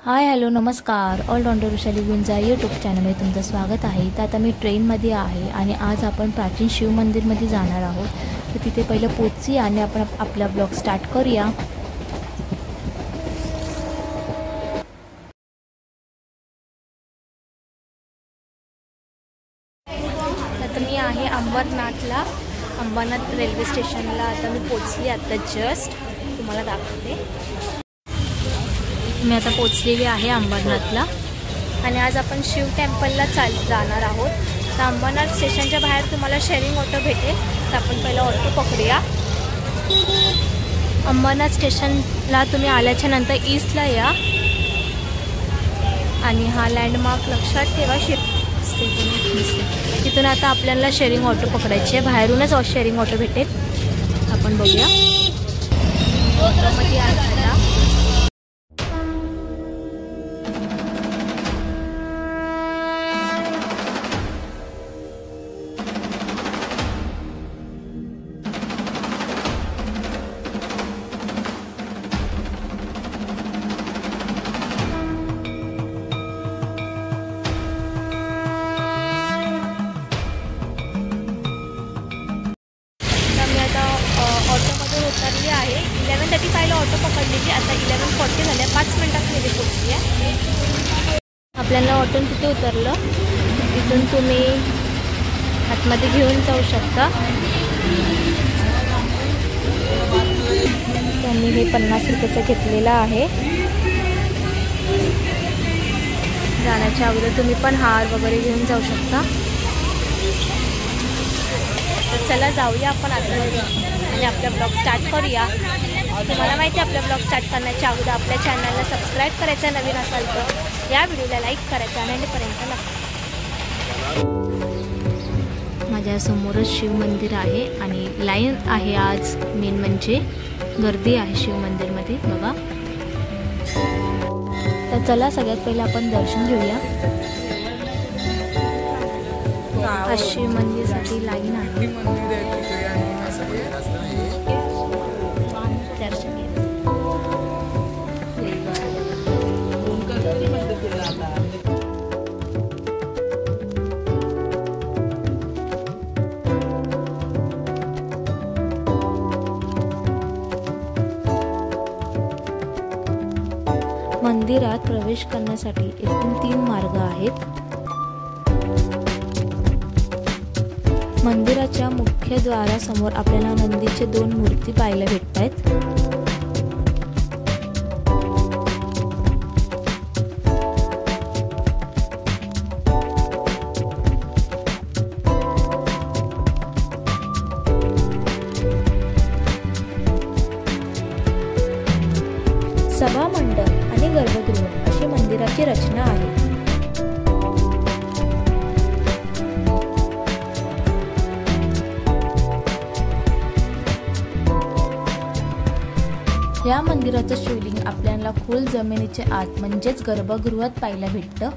Hi hello नमस्कार. All-rounder Vaishali गुंजा YouTube चॅनलमध्ये तुमचं स्वागत आहे. तर आता मी ट्रेनमध्ये आहे आणि आज आपण प्राचीन शिव मंदिरमध्ये जाणार आहोत. तर तिथे पहिलं पोहोचूया आणि आपण आपला ब्लॉग स्टार्ट करूया. आता मी आहे अंबरनाथला. अंबरनाथ रेल्वे स्टेशनला आता मी पोचली. आता जस्ट तुम्हाला दाखवते. मी आता पोचलेली आहे अंबरनाथला आणि आज आपण शिव टेम्पलला जाणार आहोत. तर अंबरनाथ स्टेशनच्या बाहेर तुम्हाला शेअरिंग ऑटो भेटेल. तर आपण पहिला ऑटो पकडूया. अंबरनाथ स्टेशनला तुम्ही आल्याच्या नंतर ईस्टला या आणि हा लँडमार्क लक्षात ठेवा. तिथून आता आपल्याला शेअरिंग ऑटो पकडायची आहे. बाहेरूनच शेअरिंग ऑटो भेटेल. आपण बघूया. ऑटोमधून उतरली आहे. 11:35ला ऑटो पकडलेली. आता 11:40 झाल्या. 5 मिनिटात मी पोचली आहे. आपल्याला ऑटोन तिथे उतरलं. तिथून तुम्ही आतमध्ये घेऊन जाऊ शकता. त्यांनी हे 50 रुपयाचं घेतलेलं आहे. जाण्याच्या अगोदर तुम्ही पण हार वगैरे घेऊन जाऊ शकता. तर चला जाऊया आपण आतमध्ये आणि आपला ब्लॉग स्टार्ट करूया. तुम्हाला माहिती आहे आपला ब्लॉग स्टार्ट करण्याच्या अगोदर आपल्या चॅनलला सबस्क्राईब करायचं, नवीन असाल तर या व्हिडिओला लाईक करायचा आणि एंडपर्यंत नका. माझ्यासमोरच शिव मंदिर आहे आणि लाईन आहे. आज मेन म्हणजे गर्दी आहे शिव मंदिरमध्ये बघा. तर चला सगळ्यात पहिले आपण दर्शन घेऊया. आज शिव मंदिरसाठी लाईन आहे. मंदिरात प्रवेश करण्यासाठी एकूण 3 मार्ग आहेत. मंदिराच्या मुख्य द्वारासमोर आपल्याला नंदीचे 2 मूर्ती पाहायला भेटत आहेत. सभामंडप आणि गर्भगृह अशी मंदिराची रचना आहे. या मंदिराचं शिवलिंग आपल्याला खोल जमिनीच्या आत म्हणजेच गर्भगृहात पाहायला भेटतं.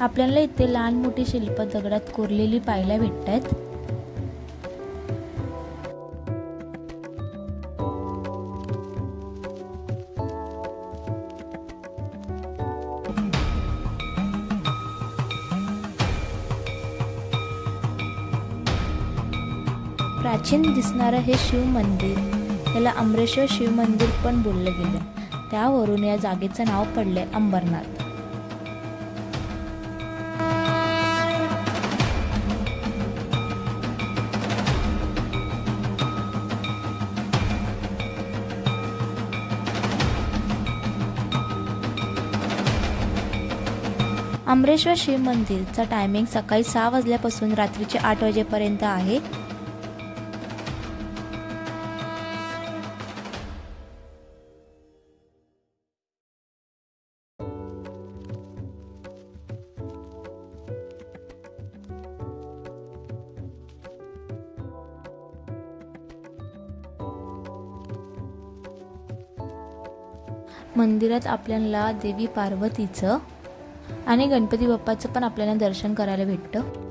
आपल्याला इथे लहान मोठी शिल्प दगडात कोरलेली पाहायला भेटत आहेत. प्राचीन दिसणारं हे शिव मंदिर याला अमरेश्वर शिव मंदिर पण बोललं गेलं. त्यावरून या जागेचं नाव पडलंय अंबरनाथ. अमरेश्वर शिव मंदिरचा टायमिंग सकाळी 6 वाजल्यापासून रात्रीचे 8 वाजेपर्यंत आहे. मंदिरात आपल्याला देवी पार्वतीचं आणि गणपती बाप्पाचं पण आपल्याला दर्शन करायला भेटतं।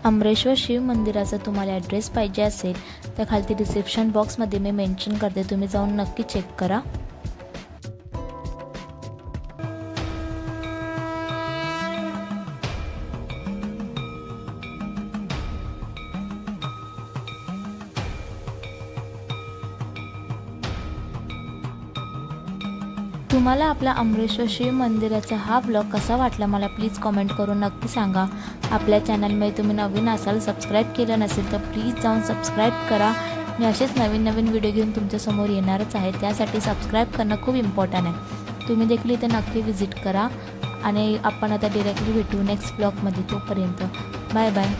अमरेश्वर शिव मंदिराचा तुम्हाला ॲड्रेस पाहिजे असेल तर खालती डिस्क्रिप्शन बॉक्समध्ये मी मेन्शन करते, तुम्ही जाऊन नक्की चेक करा। तुम्हाला आपला अमरेश्वर शिव मंदिराचा हा ब्लॉग कसा वाटला मला प्लीज कमेंट करून नक्की सांगा। आपल्या चॅनलमध्ये तुम्ही नवीन असाल, सबस्क्राईब केलं नसेल तर प्लीज जाऊन सबस्क्राईब करा। मी असेच नवीन व्हिडिओ घेऊन तुमच्यासमोर येणारच आहे, त्यासाठी सबस्क्राईब करणं खूप इम्पॉर्टंट आहे। तुम्ही देखील इथे नक्की व्हिजिट करा आणि आपण आता डायरेक्टली भेटू नेक्स्ट ब्लॉगमध्ये। तोपर्यंत बाय बाय।